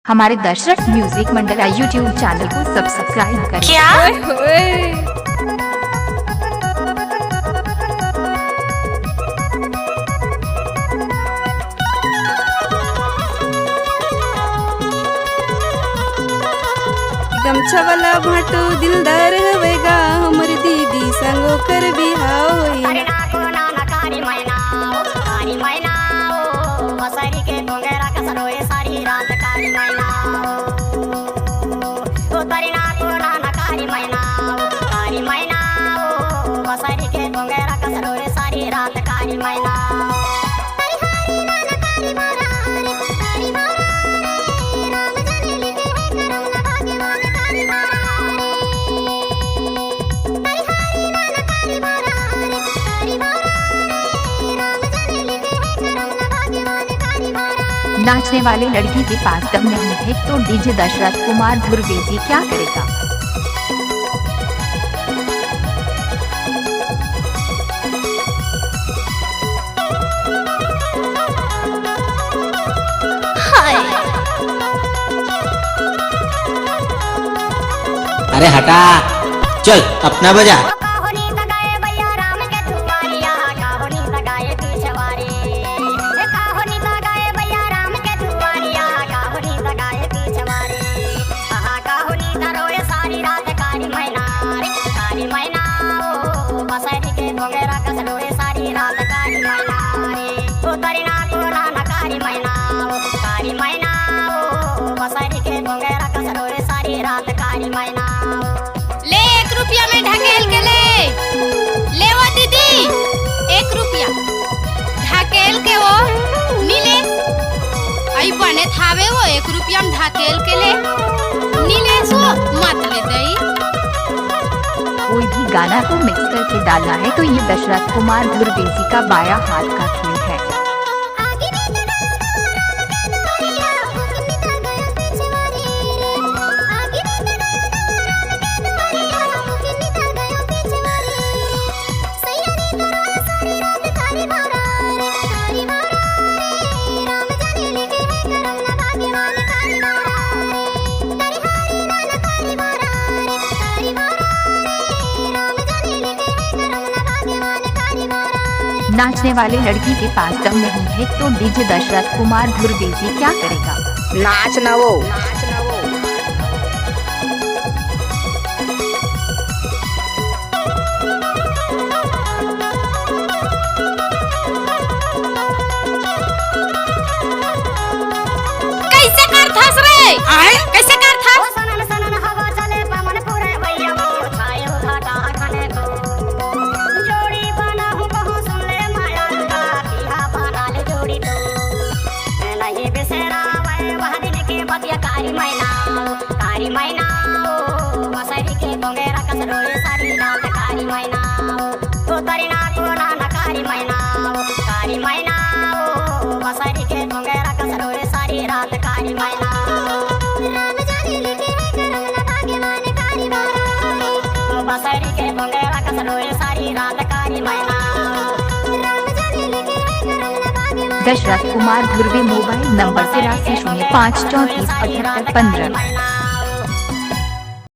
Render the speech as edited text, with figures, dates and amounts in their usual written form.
हमारे दशरथ म्यूजिक मंडल YouTube channel को subscribe करें। क्या गमछा वाला भाटो दिलदार हवेगा हमर दीदी संगो कर बिहाव होई। नाचने वाले लड़की के पास दम नहीं है तो डीजे दशरथ कुमार धुर्वेजी क्या करेगा। अरे हटा, चल अपना बजा। ले 1 रुपया में ढकेल के ले वो दीदी 1 रुपया ढकेल के वो नीले आई बने थावे वो 1 रुपया में ढकेल के ले नीले सो मत ले दई। कोई भी गाना को मिक्स करके डालना है तो ये दशरथ कुमार धुर्वेजी का बाया हाथ का खेल है। नाचने वाले लड़की के पास दम नहीं है तो डीजे दशरथ कुमार धुर्वेजी क्या करेगा। नाच ना वो कैसे कर थस रे कैसे कर थस दशरथ कुमार धुर्वे मोबाइल नंबर 8305347515।